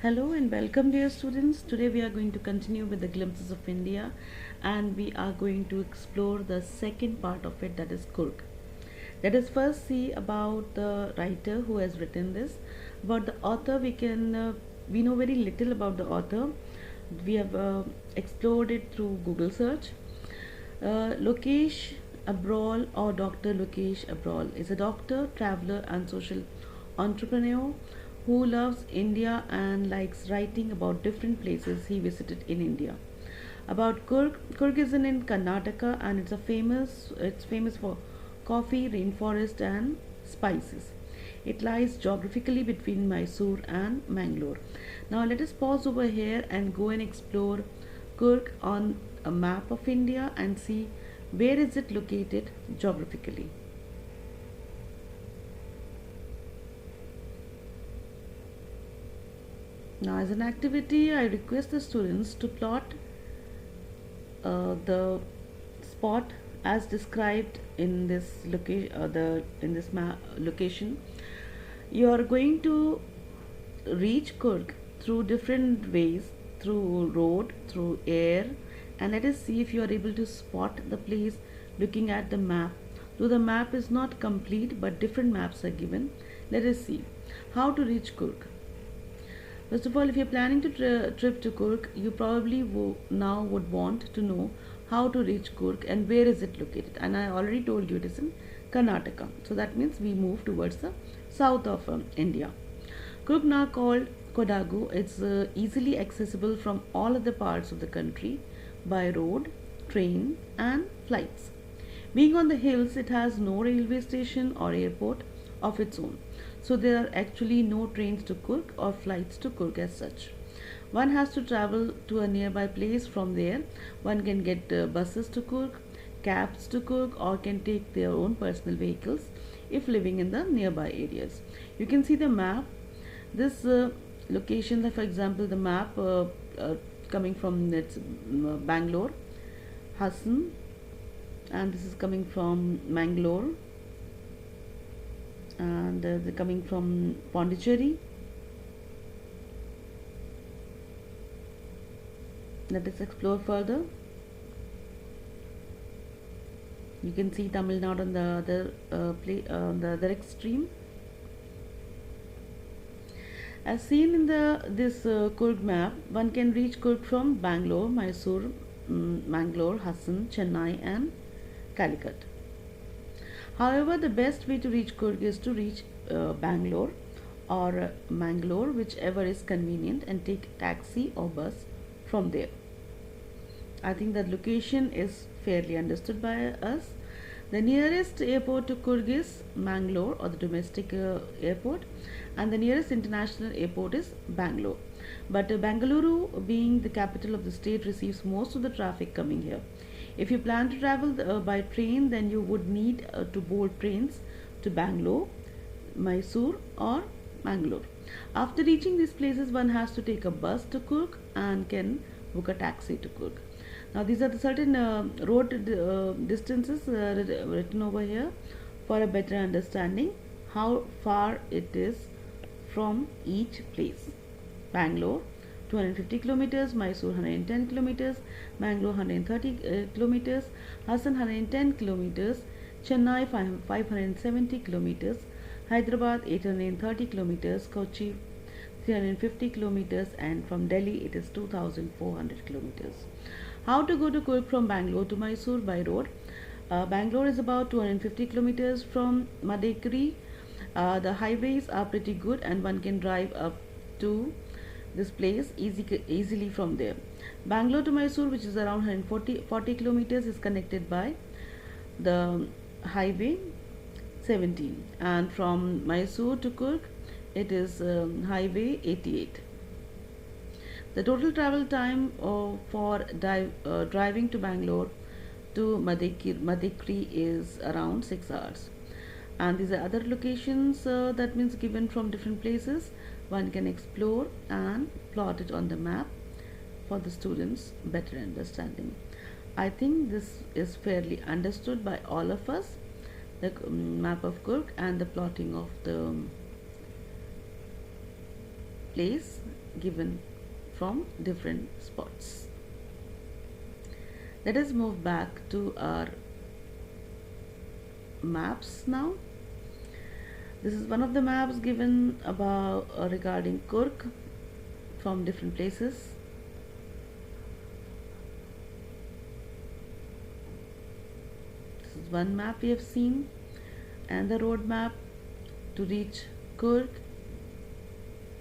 Hello and welcome, dear students. Today we are going to continue with the glimpses of India, and we are going to explore the second part of it, that is Kurg. Let us first see about the writer who has written this. About the author, we know very little about the author. We have explored it through Google search. Lokesh Abrol, or Dr. Lokesh Abrol, is a doctor, traveler, and social entrepreneur who loves India and likes writing about different places he visited in India. About Kurg, Kurg is in Karnataka, and it's famous for coffee, rainforest, and spices. It lies geographically between Mysore and Mangalore. Now let us pause over here and go and explore Kurg on a map of India and see where is it located geographically. Now as an activity, I request the students to plot the spot as described in this location. You are going to reach Kurg through different ways, through road, through air, and let us see if you are able to spot the place looking at the map. Though the map is not complete, but different maps are given, let us see how to reach Kurg. First of all, if you're planning to trip to Kurg, you probably now would want to know how to reach Kurg and where is it located. And I already told you it is in Karnataka. So that means we move towards the south of India. Kurg, now called Kodagu, it's easily accessible from all other parts of the country by road, train, and flights. Being on the hills, it has no railway station or airport of its own. So there are actually no trains to Kurg or flights to Kurg as such. One has to travel to a nearby place. From there, one can get buses to Kurg, cabs to Kurg, or can take their own personal vehicles if living in the nearby areas. You can see the map. This location, like for example, the map coming from Bangalore, Hassan, and this is coming from Mangalore, and they're coming from Pondicherry. Let us explore further. You can see Tamil Nadu on the the other extreme. As seen in this Kurg map, one can reach Kurg from Bangalore, Mysore, Mangalore, Hassan, Chennai, and Calicut. However, the best way to reach Kurg is to reach Bangalore or Mangalore, whichever is convenient, and take taxi or bus from there. I think that location is fairly understood by us. The nearest airport to Kurg is Mangalore, or the domestic airport, and the nearest international airport is Bangalore. But Bangalore, being the capital of the state, receives most of the traffic coming here. If you plan to travel by train, then you would need to board trains to Bangalore, Mysore, or Mangalore. After reaching these places, one has to take a bus to Kurg and can book a taxi to Kurg. Now, these are the certain road distances written over here for a better understanding how far it is from each place. Bangalore 250 kilometers, Mysore 110 kilometers, Mangalore 130 kilometers, Hassan 110 kilometers, Chennai 570 kilometers, Hyderabad 830 kilometers, Kochi 350 kilometers, and from Delhi it is 2400 kilometers. How to go to Kurg from Bangalore to Mysore by road? Bangalore is about 250 kilometers from Madikeri. The highways are pretty good, and one can drive up to this place easily from there. Bangalore to Mysore, which is around 140 kilometers, is connected by the highway 17, and from Mysore to Kurg, it is highway 88. The total travel time for driving to Bangalore to Madikeri is around 6 hours. And these are other locations that means given from different places. One can explore and plot it on the map for the students' better understanding. I think this is fairly understood by all of us, the map of Kurg and the plotting of the place given from different spots. Let us move back to our maps now. This is one of the maps given about regarding Kurg from different places. This is one map we have seen, and the road map to reach Kurg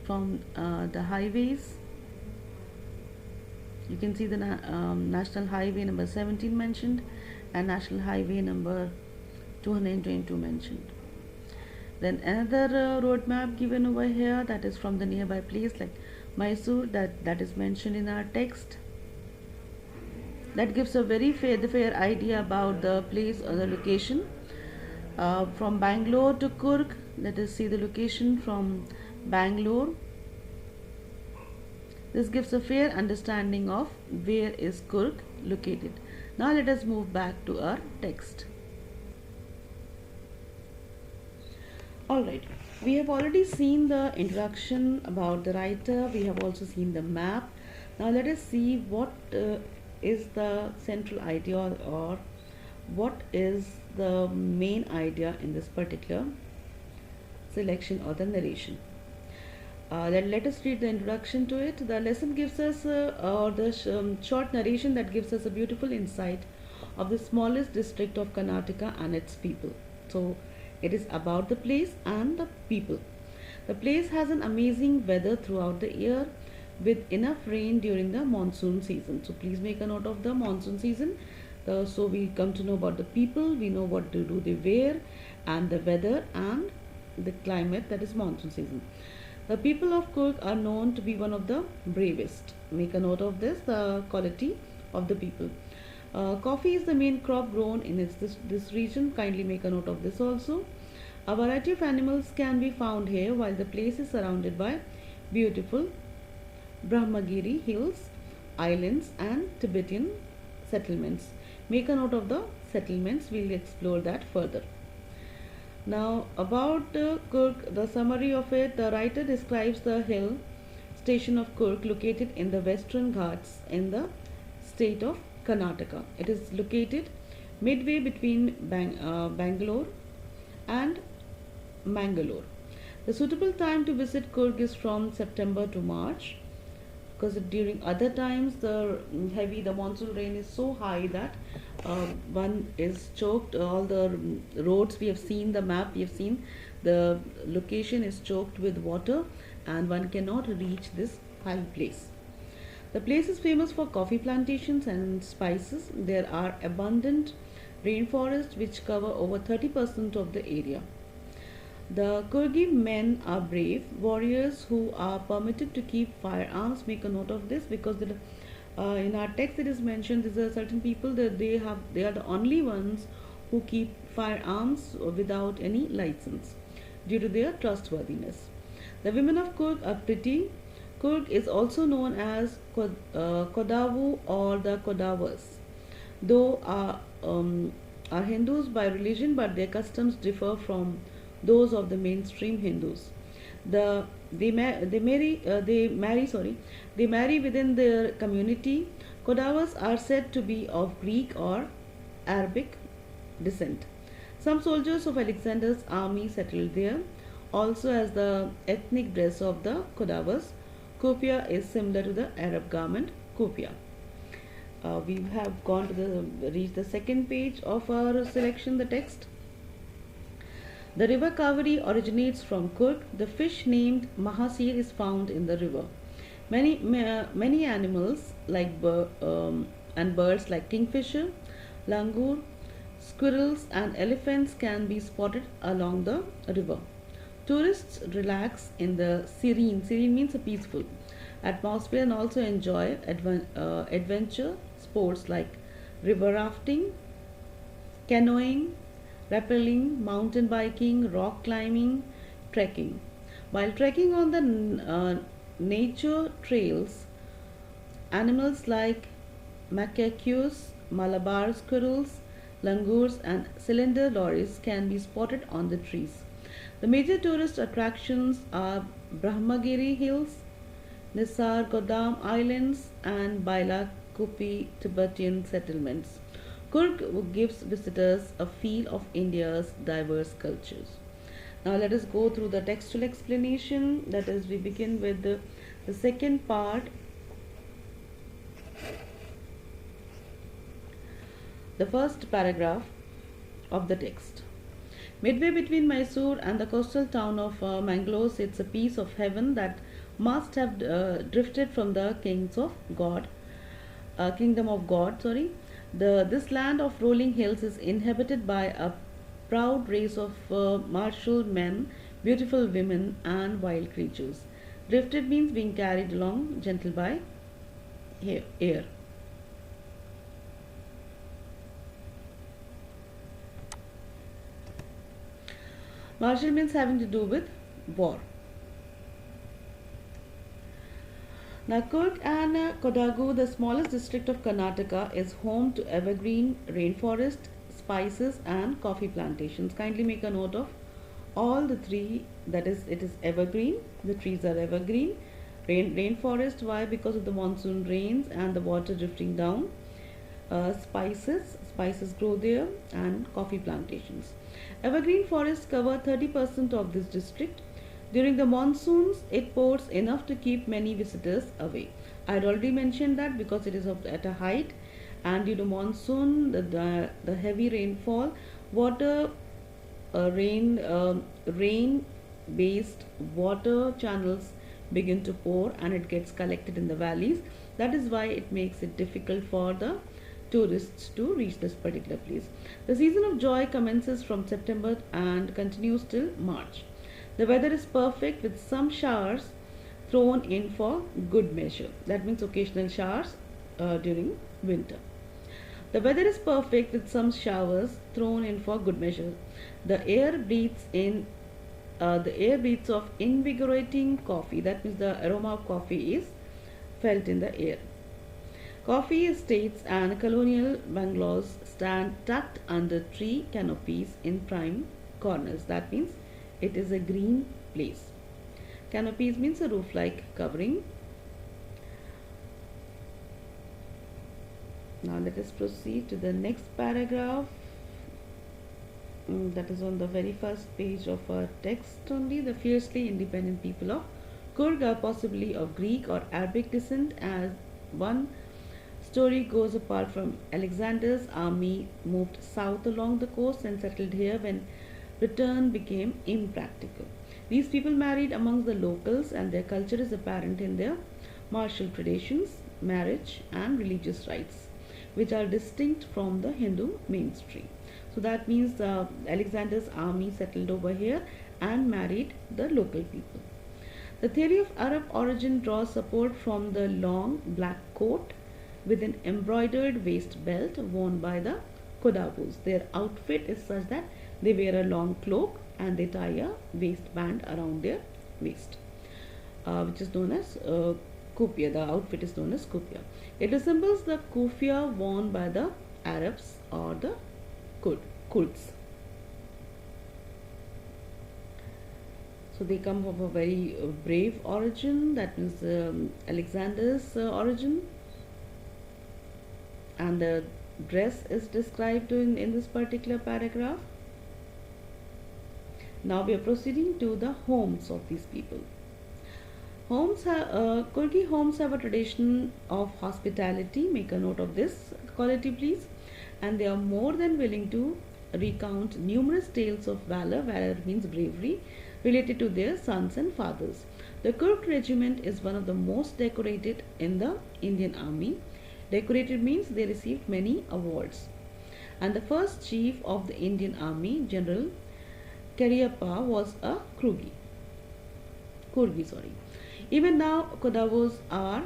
from the highways. You can see the National Highway number 17 mentioned and National Highway number 222 mentioned. Then another road map given over here, that is from the nearby place like Mysore, that is mentioned in our text. That gives a very fair idea about the place or the location. From Bangalore to Kurg, let us see the location from Bangalore. This gives a fair understanding of where is Kurg located. Now let us move back to our text. Alright, we have already seen the introduction about the writer. We have also seen the map. Now let us see what is the central idea, or what is the main idea in this particular selection or the narration. Let us read the introduction to it. The lesson gives us, or the short narration that gives us a beautiful insight of the smallest district of Karnataka and its people. So it is about the place and the people. The place has an amazing weather throughout the year with enough rain during the monsoon season. So please make a note of the monsoon season. So we come to know about the people, we know what to do they wear, and the weather and the climate, that is monsoon season. The people of Kurg are known to be one of the bravest. Make a note of this, the quality of the people. Coffee is the main crop grown in this region. Kindly make a note of this also. A variety of animals can be found here, while the place is surrounded by beautiful Brahmagiri hills, islands and Tibetan settlements. Make a note of the settlements. We'll explore that further. Now about Kurg, the summary of it, the writer describes the hill station of Kurg located in the Western Ghats in the state of Karnataka. It is located midway between Bangalore and Mangalore. The suitable time to visit Kurg is from September to March, because during other times the monsoon rain is so high that one is choked. All the roads we have seen, the map we have seen, the location is choked with water and one cannot reach this high place. The place is famous for coffee plantations and spices. There are abundant rainforests which cover over 30% of the area. The Kurgi men are brave warriors who are permitted to keep firearms. Make a note of this, because in our text it is mentioned there are certain people that they are the only ones who keep firearms without any license due to their trustworthiness. The women of Kurg are pretty. Kurg is also known as Kodavu or the Kodavas. Though are Hindus by religion, but their customs differ from those of the mainstream Hindus. They marry within their community. Kodavas are said to be of Greek or Arabic descent. Some soldiers of Alexander's army settled there. Also, as the ethnic dress of the Kodavas, Kufia is similar to the Arab garment Kufia. We have reached the second page of our selection, the text. The river Kaveri originates from Kurg. The fish named Mahasir is found in the river. Many animals and birds like kingfisher, langur, squirrels and elephants can be spotted along the river. Tourists relax in the serene means a peaceful atmosphere, and also enjoy adventure sports like river rafting, canoeing, rappelling, mountain biking, rock climbing, trekking. While trekking on the nature trails, animals like macaques, Malabar squirrels, langurs and cylinder lories can be spotted on the trees. The major tourist attractions are Brahmagiri Hills, Nisar Godam Islands, and Baila Kupi Tibetan settlements. Kurg gives visitors a feel of India's diverse cultures. Now let us go through the textual explanation. That is, we begin with the second part, the first paragraph of the text. Midway between Mysore and the coastal town of Mangalore sits a piece of heaven that must have drifted from the kingdom of God. Sorry, this land of rolling hills is inhabited by a proud race of martial men, beautiful women, and wild creatures. Drifted means being carried along gentle by air. Martial means having to do with war. Now, Kurg and Kodagu, the smallest district of Karnataka, is home to evergreen rainforest, spices, and coffee plantations. Kindly make a note of all the three. That is, it is evergreen. The trees are evergreen. Rainforest. Why? Because of the monsoon rains and the water drifting down. Spices grow there, and coffee plantations. Evergreen forests cover 30% of this district. During the monsoons, it pours enough to keep many visitors away. I had already mentioned that because it is at a height, and due to monsoon, the heavy rainfall, water, rain-based water channels begin to pour, and it gets collected in the valleys. That is why it makes it difficult for the tourists to reach this particular place. The season of joy commences from September and continues till March. The weather is perfect with some showers thrown in for good measure. That means occasional showers during winter. The weather is perfect with some showers thrown in for good measure. The air breathes in. The air breathes of invigorating coffee. That means the aroma of coffee is felt in the air. Coffee estates and colonial bungalows stand tucked under tree canopies in prime corners. That means it is a green place. Canopies means a roof-like covering. Now let us proceed to the next paragraph. That is on the very first page of our text only. The fiercely independent people of Kurg are possibly of Greek or Arabic descent, as one story goes. Apart from Alexander's army moved south along the coast and settled here when return became impractical. These people married amongst the locals, and their culture is apparent in their martial traditions, marriage, and religious rites, which are distinct from the Hindu mainstream. So that means Alexander's army settled over here and married the local people. The theory of Arab origin draws support from the long black coat with an embroidered waist belt worn by the Kodabus. Their outfit is such that they wear a long cloak and they tie a waistband around their waist, which is known as kufiya. The outfit is known as kufiya. It resembles the kufiya worn by the Arabs or the Kurds. So they come from a very brave origin. That means Alexander's origin, and the dress is described in this particular paragraph. Now we are proceeding to the homes of these people. Kurgi homes have a tradition of hospitality. Make a note of this quality, please. And they are more than willing to recount numerous tales of valor. Valor means bravery, related to their sons and fathers. The Kurg regiment is one of the most decorated in the Indian army. Decorated means they received many awards. And the first chief of the Indian army, General Cariappa, was a Kurgi. Even now, Kodavos are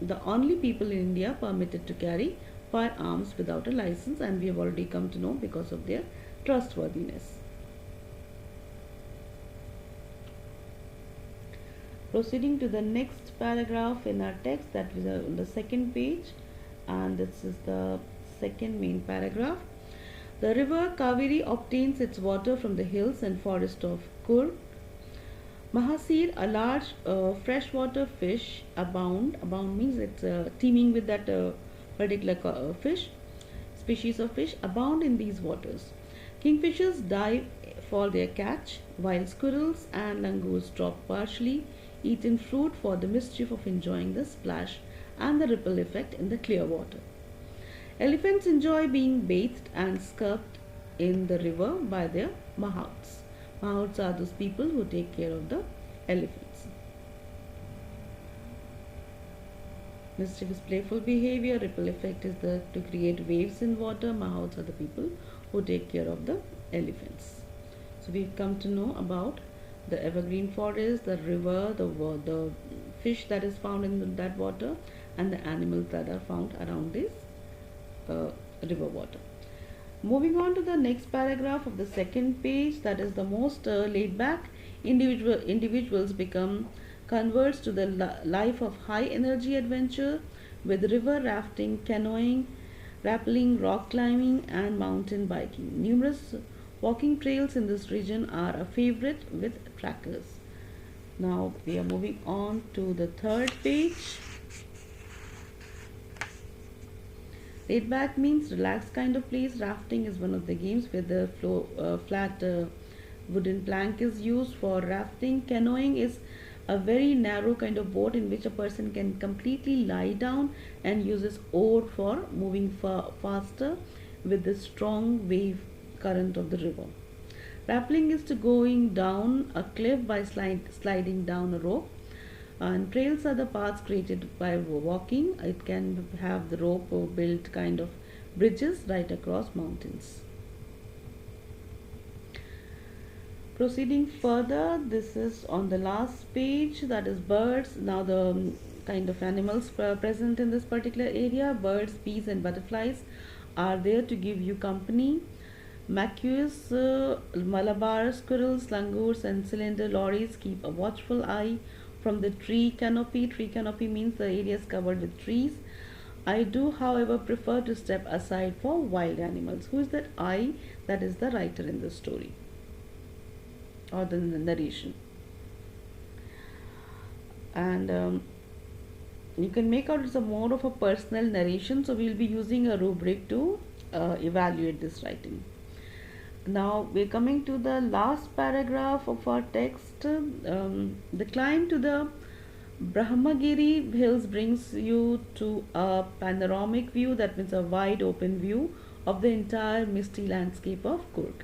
the only people in India permitted to carry firearms without a license, and we have already come to know because of their trustworthiness. Proceeding to the next paragraph in our text, that is on the second page, and this is the second main paragraph. The river Kaveri obtains its water from the hills and forest of Kurg. Mahasir, a large freshwater fish, abound. Abound means it's teeming with that particular fish, species of fish, abound in these waters. Kingfishers dive for their catch, while squirrels and langurs drop partially eaten fruit for the mischief of enjoying the splash and the ripple effect in the clear water. Elephants enjoy being bathed and scupped in the river by their mahouts. Mahouts are those people who take care of the elephants. Mischievous playful behavior, ripple effect is to create waves in water. Mahouts are the people who take care of the elephants. So we've come to know about the evergreen forest, the river, the fish that is found in that water, and the animals that are found around this river water. Moving on to the next paragraph of the second page, that is the most laid back. Individuals become converts to the life of high energy adventure with river rafting, canoeing, rappelling, rock climbing, and mountain biking. Numerous walking trails in this region are a favorite with trackers. Now we are moving on to the third page. Laid back means relaxed kind of place. Rafting is one of the games where the flat wooden plank is used for rafting. Canoeing is a very narrow kind of boat in which a person can completely lie down and uses oar for moving faster with the strong wave current of the river. Rappelling is to going down a cliff by sliding down a rope. And trails are the paths created by walking. It can have the rope or built kind of bridges right across mountains. Proceeding further, this is on the last page, that is birds. Now the kind of animals present in this particular area, birds, bees and butterflies are there to give you company. Macaques, Malabar squirrels, langurs and cylinder lorries keep a watchful eye from the tree canopy. Tree canopy means the area is covered with trees. I do, however, prefer to step aside for wild animals. Who is that I? That is the writer in the story or the narration. And you can make out it's a more of a personal narration. So we'll be using a rubric to evaluate this writing. Now we're coming to the last paragraph of our text. The climb to the Brahmagiri hills brings you to a panoramic view, that means a wide open view of the entire misty landscape of Coorg.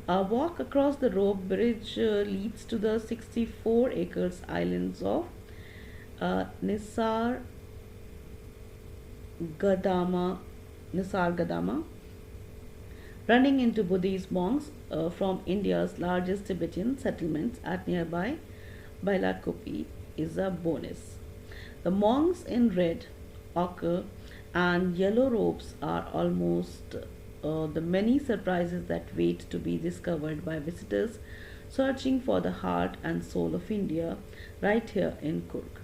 A walk across the rope bridge leads to the 64 acres islands of Nisar Gadama, running into Buddhist monks from India's largest Tibetan settlements at nearby Bailakupi is a bonus. The monks in red, ochre, and yellow robes are almost the many surprises that wait to be discovered by visitors searching for the heart and soul of India right here in Coorg.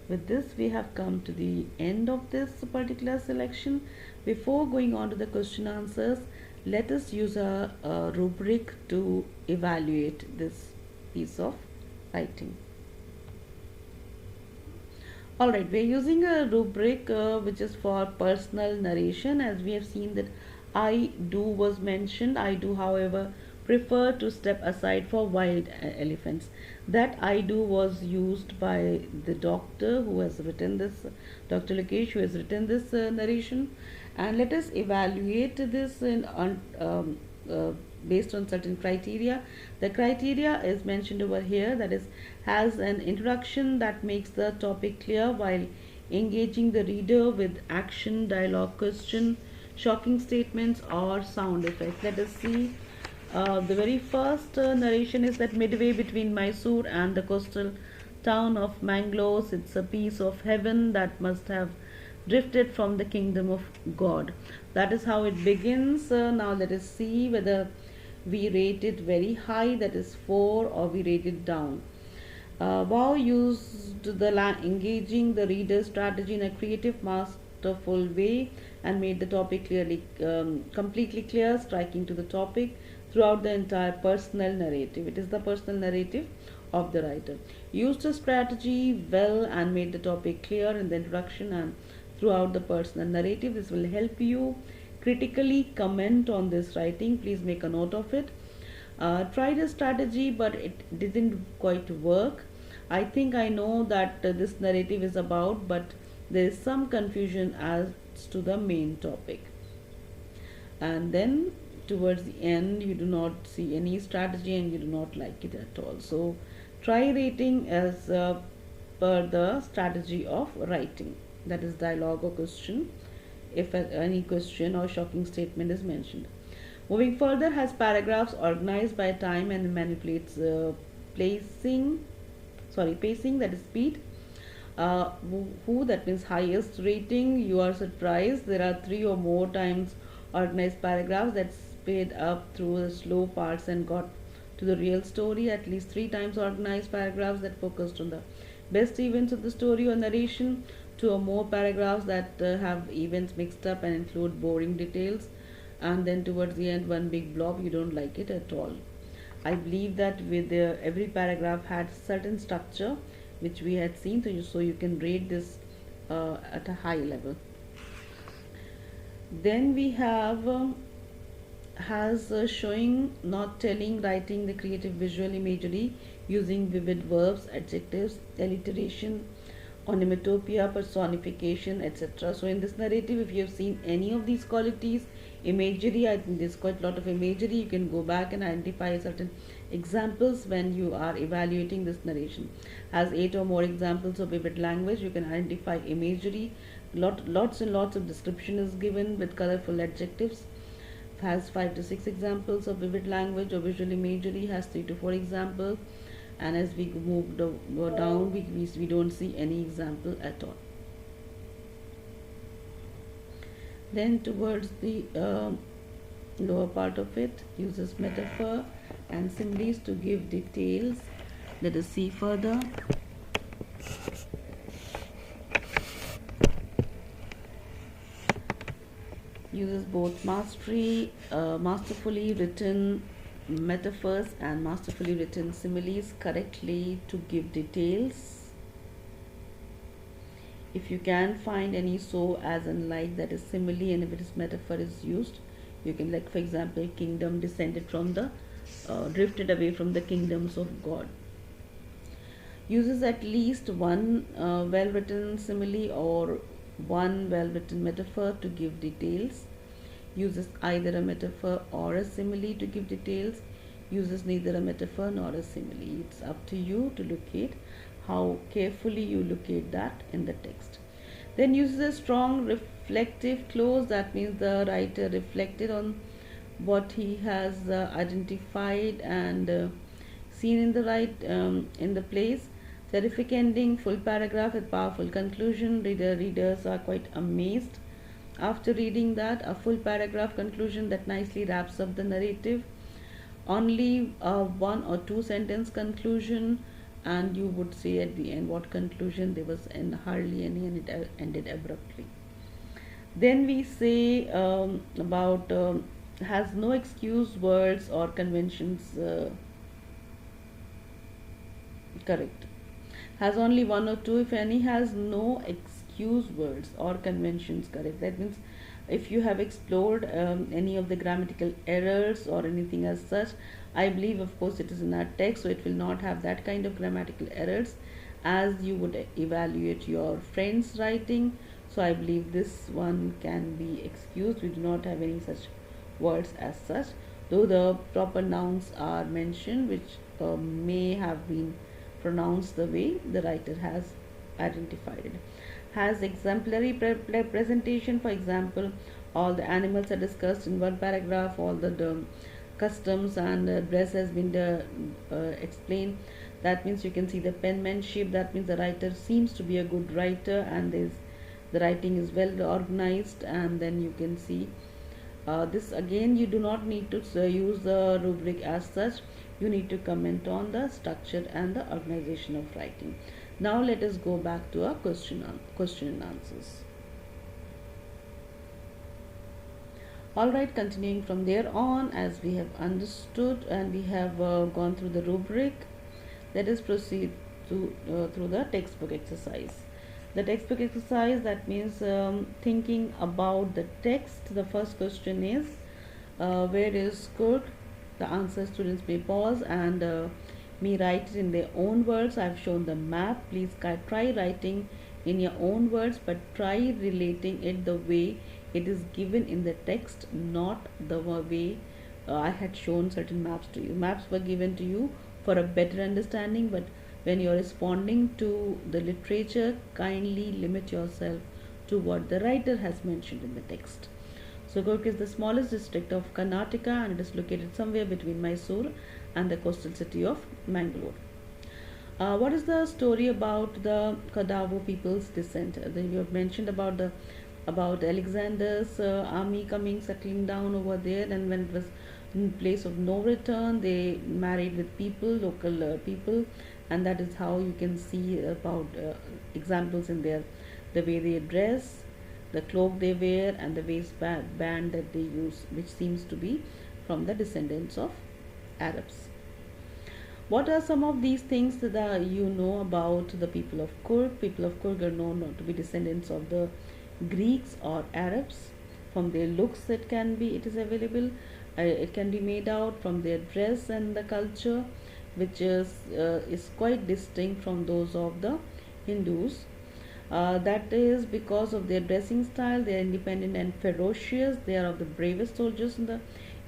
With this, we have come to the end of this particular selection. Before going on to the question answers, let us use a rubric to evaluate this piece of writing. Alright, we are using a rubric which is for personal narration. As we have seen that I do was mentioned. I do, however, prefer to step aside for wild elephants. That I do was used by the doctor who has written this, Dr. Lakesh, who has written this narration. And let us evaluate this based on certain criteria. The criteria is mentioned over here, that is, has an introduction that makes the topic clear while engaging the reader with action, dialogue, question, shocking statements or sound effects. Let us see. The very first narration is that midway between Mysore and the coastal town of Mangalore sits a piece of heaven that must have drifted from the kingdom of God. That is how it begins. Now let us see whether we rate it very high, that is 4, or we rate it down. Wow used the engaging the reader's strategy in a creative, masterful way and made the topic clearly, completely clear, striking to the topic. throughout the entire personal narrative. It is the personal narrative of the writer. Used the strategy well and made the topic clear in the introduction and throughout the personal narrative. This will help you critically comment on this writing. Please make a note of it. Tried a strategy, but it didn't quite work. I think I know that this narrative is about, but there is some confusion as to the main topic. And then towards the end, you do not see any strategy and you do not like it at all. So, try rating as per the strategy of writing, that is dialogue or question, if any question or shocking statement is mentioned. Moving further, has paragraphs organized by time and manipulates placing, sorry, pacing, that is speed. Who, that means highest rating. You are surprised there are 3 or more times organized paragraphs that sped up through the slow parts and got to the real story. At least 3 times organized paragraphs that focused on the best events of the story or narration. 2 or more paragraphs that have events mixed up and include boring details. And then towards the end, one big blob, you don't like it at all. I believe that with every paragraph had certain structure which we had seen, so you can rate this at a high level. Then we have has showing, not telling, writing the creative visual imagery using vivid verbs, adjectives, alliteration, onomatopoeia, personification, etc. So in this narrative, if you have seen any of these qualities, imagery, I think there's quite a lot of imagery. You can go back and identify certain examples when you are evaluating this narration. Has 8 or more examples of vivid language, you can identify imagery. Lots and lots of description is given with colorful adjectives. Has 5 to 6 examples of vivid language or visual imagery. Has 3 to 4 examples. And as we move down, we don't see any example at all. Then towards the lower part of it, uses metaphor and similes to give details. Let us see further. Uses both masterfully written metaphors and masterfully written similes correctly to give details. If you can find any so, as, and like, that is simile, and if it is metaphor is used, you can, like for example, kingdom descended from the drifted away from the kingdoms of God. Uses at least one well written simile or one well written metaphor to give details. Uses either a metaphor or a simile to give details. Uses neither a metaphor nor a simile. It's up to you to locate how carefully you locate that in the text. Then uses a strong reflective clause. That means the writer reflected on what he has identified and seen in the place. Terrific ending, full paragraph with powerful conclusion. Readers are quite amazed after reading that. A full paragraph conclusion that nicely wraps up the narrative. Only 1 or 2 sentence conclusion, and you would say at the end what conclusion there was, and hardly any, and it ended abruptly. Then we say about has no excuse words or conventions. Correct. Has only 1 or 2, if any. Has no excuse words or conventions. Correct. That means if you have explored any of the grammatical errors or anything as such, I believe, of course, it is in our text, so it will not have that kind of grammatical errors as you would evaluate your friend's writing. So I believe this one can be excused. We do not have any such words as such, though the proper nouns are mentioned, which may have been pronounced the way the writer has identified it. Has exemplary presentation. For example, all the animals are discussed in one paragraph, all the customs and dress has been explained. That means you can see the penmanship. That means the writer seems to be a good writer, and the writing is well organized. And then you can see this again, you do not need to use the rubric as such. You need to comment on the structure and the organization of writing. Now let us go back to our question and answers. All right, continuing from there on, as we have understood and we have gone through the rubric, let us proceed through the textbook exercise. The textbook exercise, that means thinking about the text. The first question is, where is Kurg? The answer, students may pause and me write it in their own words. I've shown the map. Please try writing in your own words, but try relating it the way it is given in the text, not the way I had shown certain maps to you. Maps were given to you for a better understanding, but when you're responding to the literature, kindly limit yourself to what the writer has mentioned in the text. So Coorg is the smallest district of Karnataka and it is located somewhere between Mysore and the coastal city of Mangalore. What is the story about the Kadavo people's descent? You have mentioned about Alexander's army coming, settling down over there, and when it was in place of no return, they married with people, local people, and that is how you can see about examples in there, the way they dress, the cloak they wear, and the waistband that they use, which seems to be from the descendants of Arabs. What are some of these things that you know about the people of Coorg? People of Coorg are known not to be descendants of the Greeks or Arabs. From their looks, it is available. It can be made out from their dress and the culture, which is quite distinct from those of the Hindus. That is because of their dressing style. They are independent and ferocious. They are of the bravest soldiers in the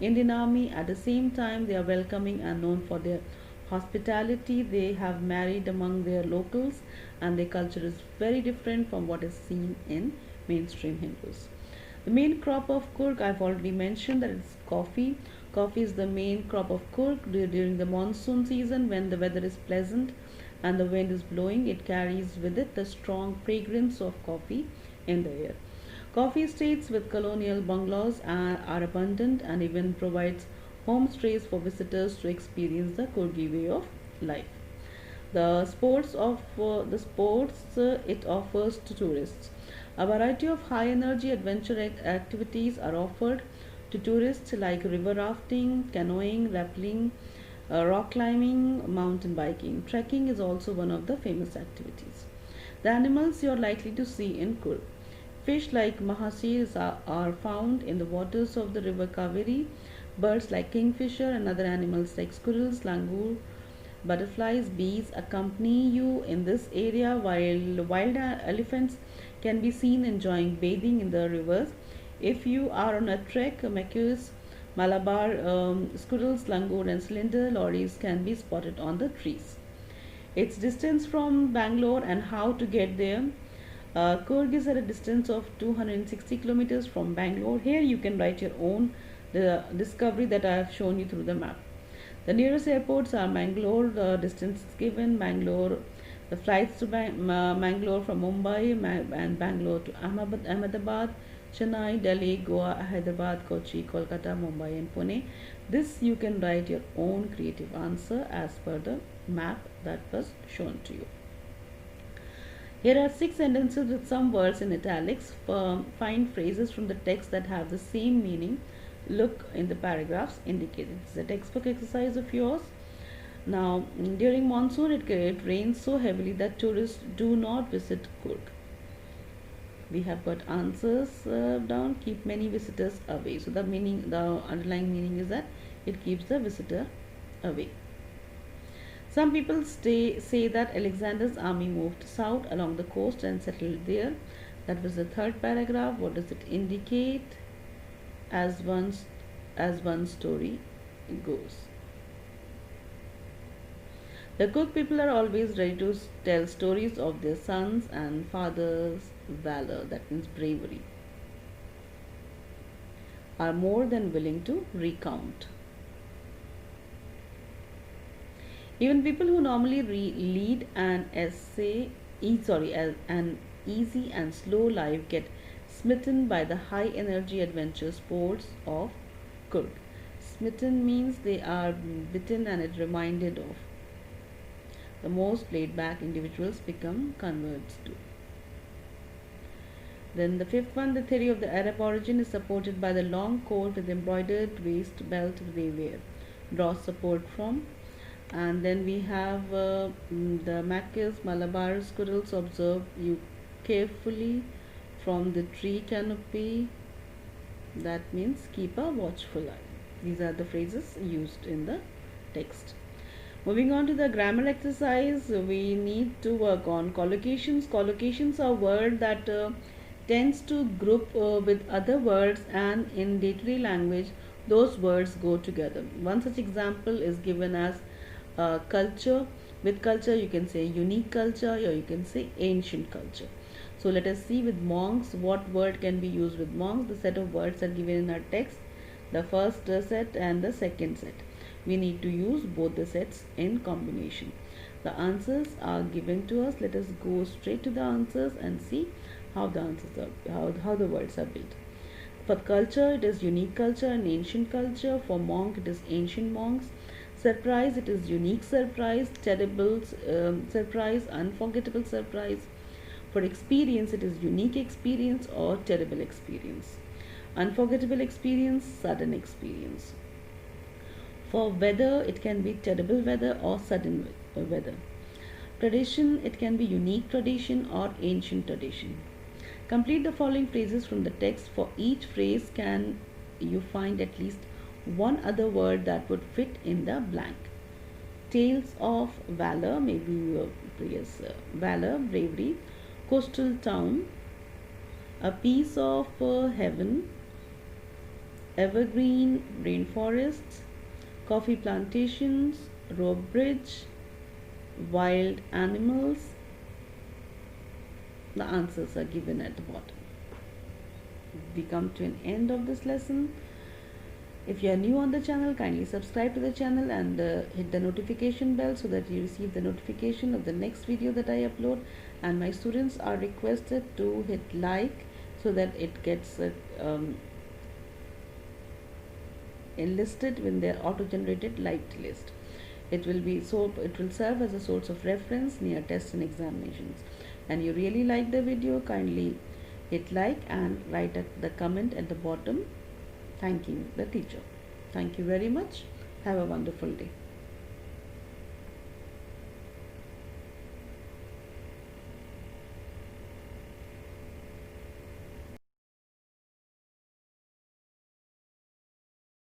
Indian army. At the same time, they are welcoming and known for their hospitality. They have married among their locals, and their culture is very different from what is seen in mainstream Hindus. The main crop of Coorg, I've already mentioned that it's coffee. Coffee is the main crop of Coorg during the monsoon season when the weather is pleasant and the wind is blowing. It carries with it the strong fragrance of coffee in the air. Coffee estates with colonial bungalows are abundant and even provides homestays for visitors to experience the Coorgi way of life. The sports it offers to tourists. A variety of high energy adventure activities are offered to tourists like river rafting, canoeing, rappelling, rock climbing, mountain biking. Trekking is also one of the famous activities. The animals you are likely to see in Coorg. Fish like mahasils are found in the waters of the river Kaveri. Birds like kingfisher and other animals like squirrels, langur, butterflies, bees accompany you in this area, while wild elephants can be seen enjoying bathing in the rivers. If you are on a trek, macaques, Malabar squirrels, langur, and cylinder lorries can be spotted on the trees. Its distance from Bangalore and how to get there. Coorg is at a distance of 260 kilometers from Bangalore. Here you can write your own the discovery that I have shown you through the map. The nearest airports are Mangalore, the distance is given, Mangalore, the flights to Mangalore from Mumbai and Bangalore to Ahmedabad, Chennai, Delhi, Goa, Hyderabad, Kochi, Kolkata, Mumbai and Pune. This you can write your own creative answer as per the map that was shown to you. Here are 6 sentences with some words in italics. Find phrases from the text that have the same meaning. Look in the paragraphs indicated. It's a textbook exercise of yours. Now, during monsoon, it rains so heavily that tourists do not visit Coorg. We have got answers down. Keep many visitors away. So the underlying meaning is that it keeps the visitor away. Some people say that Alexander's army moved south along the coast and settled there. That was the 3rd paragraph. What does it indicate? As one story goes. The Coorg people are always ready to tell stories of their sons and fathers' valor, that means bravery, are more than willing to recount. Even people who normally lead an easy and slow life get smitten by the high energy adventure sports of Coorg. Smitten means they are bitten and it reminded of. The most laid back individuals become converts to. Then the fifth one, the theory of the Arab origin is supported by the long coat with embroidered waist belt they wear. Draw support from. And then we have the Maccas, Malabar squirrels observe you carefully from the tree canopy. That means keep a watchful eye. These are the phrases used in the text. Moving on to the grammar exercise, we need to work on collocations. Collocations are words that tends to group with other words, and in literary language those words go together. One such example is given as culture. With culture you can say unique culture, or you can say ancient culture. So let us see with monks what word can be used with monks. The set of words are given in our text, the first set and the second set. We need to use both the sets in combination. The answers are given to us. Let us go straight to the answers and see how the answers are, how the words are built. For culture, it is unique culture and ancient culture. For monk, it is ancient monks. Surprise, it is unique surprise, terrible surprise, unforgettable surprise. For experience, it is unique experience or terrible experience. Unforgettable experience, sudden experience. For weather, it can be terrible weather or sudden weather. Tradition, it can be unique tradition or ancient tradition. Complete the following phrases from the text. For each phrase, can you find at least one other word that would fit in the blank? Tales of valor, maybe yes, valor, bravery. Coastal town, a piece of heaven, evergreen rainforests, coffee plantations, rope bridge, wild animals. The answers are given at the bottom. We come to an end of this lesson. If you are new on the channel, kindly subscribe to the channel and hit the notification bell so that you receive the notification of the next video that I upload. And my students are requested to hit like so that it gets enlisted in their auto-generated liked list. It will serve as a source of reference near tests and examinations. And you really like the video, kindly hit like and write the comment at the bottom thanking the teacher. Thank you very much. Have a wonderful day.